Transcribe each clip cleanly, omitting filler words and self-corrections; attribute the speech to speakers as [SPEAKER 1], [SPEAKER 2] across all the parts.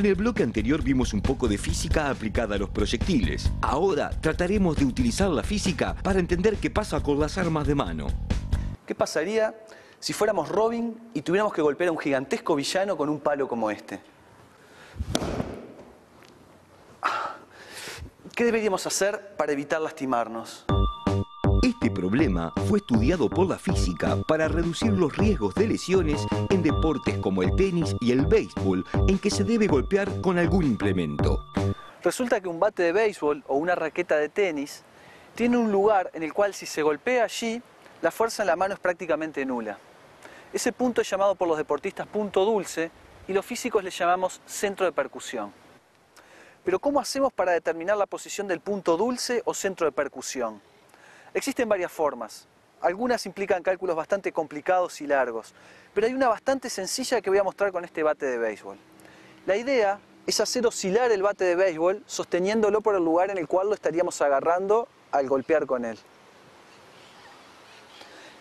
[SPEAKER 1] En el bloque anterior vimos un poco de física aplicada a los proyectiles. Ahora trataremos de utilizar la física para entender qué pasa con las armas de mano.
[SPEAKER 2] ¿Qué pasaría si fuéramos Robin y tuviéramos que golpear a un gigantesco villano con un palo como este? ¿Qué deberíamos hacer para evitar lastimarnos?
[SPEAKER 1] Este problema fue estudiado por la física para reducir los riesgos de lesiones en deportes como el tenis y el béisbol, en que se debe golpear con algún implemento.
[SPEAKER 2] Resulta que un bate de béisbol o una raqueta de tenis tiene un lugar en el cual si se golpea allí, la fuerza en la mano es prácticamente nula. Ese punto es llamado por los deportistas punto dulce y los físicos le llamamos centro de percusión. Pero ¿cómo hacemos para determinar la posición del punto dulce o centro de percusión? Existen varias formas. Algunas implican cálculos bastante complicados y largos, pero hay una bastante sencilla que voy a mostrar con este bate de béisbol. La idea es hacer oscilar el bate de béisbol sosteniéndolo por el lugar en el cual lo estaríamos agarrando al golpear con él.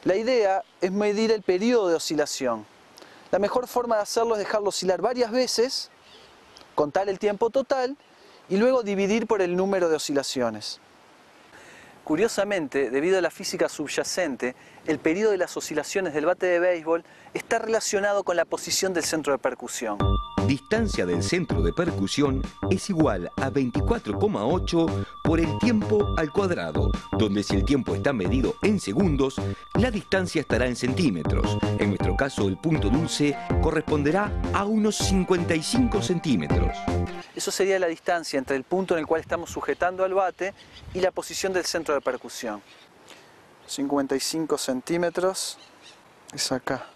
[SPEAKER 2] La idea es medir el periodo de oscilación. La mejor forma de hacerlo es dejarlo oscilar varias veces, contar el tiempo total y luego dividir por el número de oscilaciones. Curiosamente, debido a la física subyacente, el periodo de las oscilaciones del bate de béisbol está relacionado con la posición del centro de percusión.
[SPEAKER 1] Distancia del centro de percusión es igual a 24,8 por el tiempo al cuadrado, donde si el tiempo está medido en segundos, la distancia estará en centímetros. En nuestro caso, el punto dulce corresponderá a unos 55 centímetros.
[SPEAKER 2] Eso sería la distancia entre el punto en el cual estamos sujetando al bate y la posición del centro de percusión. 55 centímetros es acá.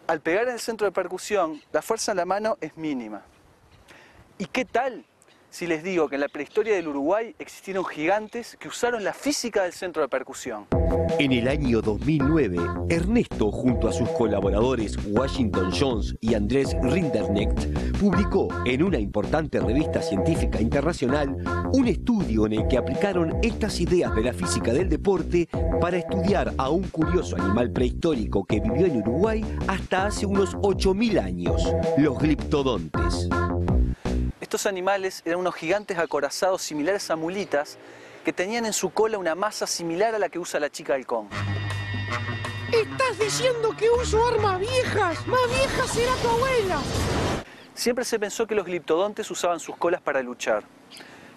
[SPEAKER 2] Al pegar en el centro de percusión, la fuerza en la mano es mínima. ¿Y qué tal si les digo que en la prehistoria del Uruguay existieron gigantes que usaron la física del centro de percusión?
[SPEAKER 1] En el año 2009, Ernesto, junto a sus colaboradores Washington Jones y Andrés Rinderknecht, publicó en una importante revista científica internacional un estudio en el que aplicaron estas ideas de la física del deporte para estudiar a un curioso animal prehistórico que vivió en Uruguay hasta hace unos 8.000 años, los gliptodontes.
[SPEAKER 2] Estos animales eran unos gigantes acorazados similares a mulitas que tenían en su cola una masa similar a la que usa la chica halcón.
[SPEAKER 3] ¡Estás diciendo que uso armas viejas! ¡Más vieja será tu abuela!
[SPEAKER 2] Siempre se pensó que los gliptodontes usaban sus colas para luchar.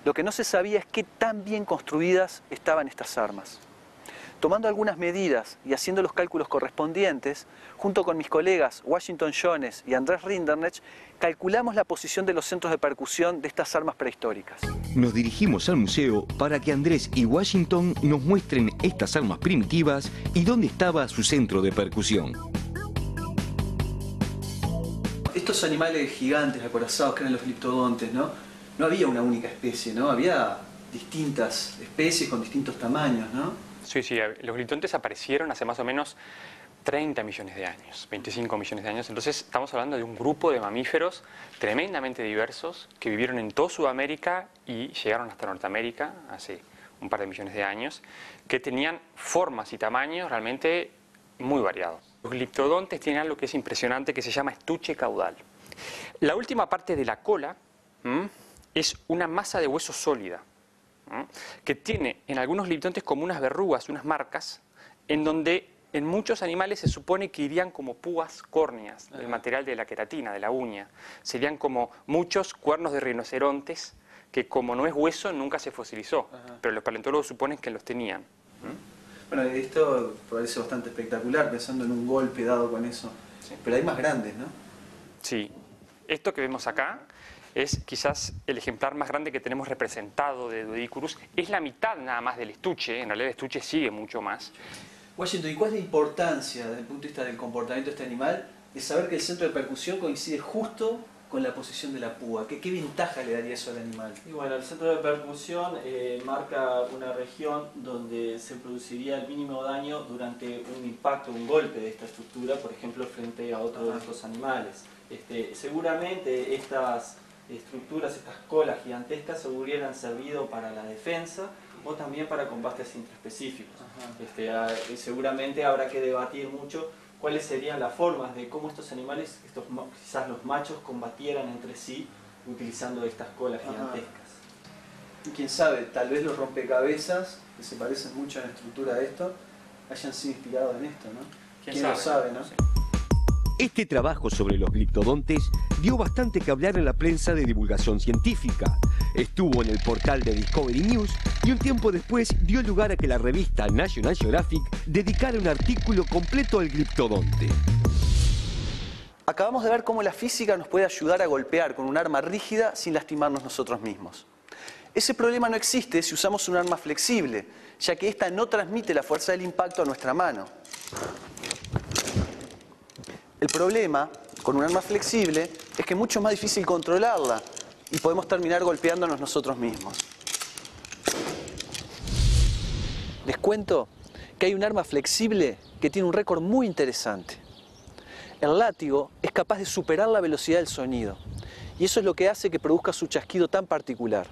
[SPEAKER 2] Lo que no se sabía es qué tan bien construidas estaban estas armas. Tomando algunas medidas y haciendo los cálculos correspondientes, junto con mis colegas Washington Jones y Andrés Rinderknecht, calculamos la posición de los centros de percusión de estas armas prehistóricas.
[SPEAKER 1] Nos dirigimos al museo para que Andrés y Washington nos muestren estas armas primitivas y dónde estaba su centro de percusión.
[SPEAKER 2] Estos animales gigantes acorazados que eran los gliptodontes, ¿no? No había una única especie, ¿no? Había distintas especies con distintos tamaños, ¿no?
[SPEAKER 4] Sí, los gliptodontes aparecieron hace más o menos 30 millones de años, 25 millones de años. Entonces estamos hablando de un grupo de mamíferos tremendamente diversos que vivieron en toda Sudamérica y llegaron hasta Norteamérica hace un par de millones de años, que tenían formas y tamaños realmente muy variados. Los gliptodontes tienen algo que es impresionante que se llama estuche caudal. La última parte de la cola es una masa de hueso sólida, que tiene en algunos gliptodontes como unas verrugas, unas marcas, en donde en muchos animales se supone que irían como púas córneas del material de la queratina, de la uña. Serían como muchos cuernos de rinocerontes que, como no es hueso, nunca se fosilizó, pero los paleontólogos suponen que los tenían.
[SPEAKER 2] Bueno, esto parece bastante espectacular pensando en un golpe dado con eso, sí. Pero hay más grandes, ¿no?
[SPEAKER 4] Sí, esto que vemos acá es quizás el ejemplar más grande que tenemos representado de Doedicurus. Es la mitad nada más del estuche, en realidad el estuche sigue mucho más.
[SPEAKER 2] Washington, ¿y cuál es la importancia desde el punto de vista del comportamiento de este animal de saber que el centro de percusión coincide justo con la posición de la púa? ¿Qué ventaja le daría eso al animal?
[SPEAKER 5] Y bueno, el centro de percusión marca una región donde se produciría el mínimo daño durante un impacto, un golpe de esta estructura, por ejemplo, frente a otro de estos animales. Seguramente estas estructuras, estas colas gigantescas hubieran servido para la defensa o también para combates intraespecíficos. Seguramente habrá que debatir mucho cuáles serían las formas de cómo estos animales, quizás los machos, combatieran entre sí utilizando estas colas gigantescas.
[SPEAKER 2] Y quién sabe, tal vez los rompecabezas, que se parecen mucho en la estructura de esto, hayan sido inspirados en esto, ¿no? ¿Quién lo sabe, no?
[SPEAKER 1] Este trabajo sobre los gliptodontes dio bastante que hablar en la prensa de divulgación científica. Estuvo en el portal de Discovery News y un tiempo después dio lugar a que la revista National Geographic dedicara un artículo completo al gliptodonte.
[SPEAKER 2] Acabamos de ver cómo la física nos puede ayudar a golpear con un arma rígida sin lastimarnos nosotros mismos. Ese problema no existe si usamos un arma flexible, ya que ésta no transmite la fuerza del impacto a nuestra mano. El problema con un arma flexible es que es mucho más difícil controlarla y podemos terminar golpeándonos nosotros mismos. Les cuento que hay un arma flexible que tiene un récord muy interesante. El látigo es capaz de superar la velocidad del sonido y eso es lo que hace que produzca su chasquido tan particular.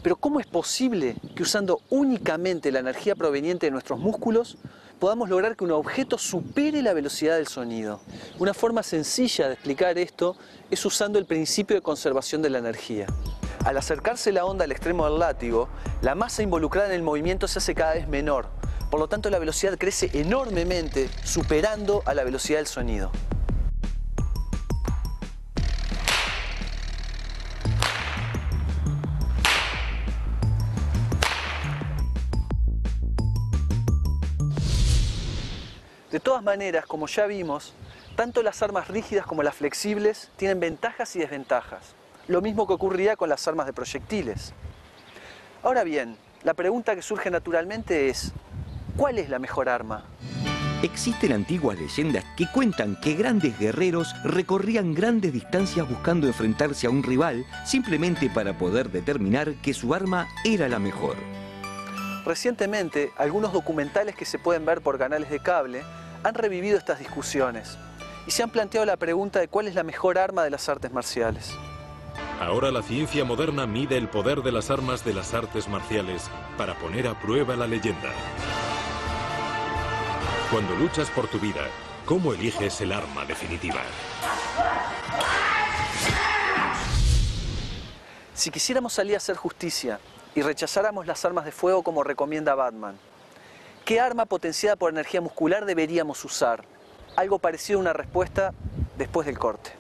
[SPEAKER 2] Pero ¿cómo es posible que usando únicamente la energía proveniente de nuestros músculos podamos lograr que un objeto supere la velocidad del sonido? Una forma sencilla de explicar esto es usando el principio de conservación de la energía. Al acercarse la onda al extremo del látigo, la masa involucrada en el movimiento se hace cada vez menor. Por lo tanto, la velocidad crece enormemente, superando a la velocidad del sonido. De todas maneras, como ya vimos, tanto las armas rígidas como las flexibles tienen ventajas y desventajas. Lo mismo que ocurría con las armas de proyectiles. Ahora bien, la pregunta que surge naturalmente es, ¿cuál es la mejor arma?
[SPEAKER 1] Existen antiguas leyendas que cuentan que grandes guerreros recorrían grandes distancias buscando enfrentarse a un rival simplemente para poder determinar que su arma era la mejor.
[SPEAKER 2] Recientemente, algunos documentales que se pueden ver por canales de cable han revivido estas discusiones y se han planteado la pregunta de cuál es la mejor arma de las artes marciales.
[SPEAKER 6] Ahora la ciencia moderna mide el poder de las armas de las artes marciales para poner a prueba la leyenda. Cuando luchas por tu vida, ¿cómo eliges el arma definitiva?
[SPEAKER 2] Si quisiéramos salir a hacer justicia y rechazáramos las armas de fuego como recomienda Batman, ¿qué arma potenciada por energía muscular deberíamos usar? Algo parecido a una respuesta después del corte.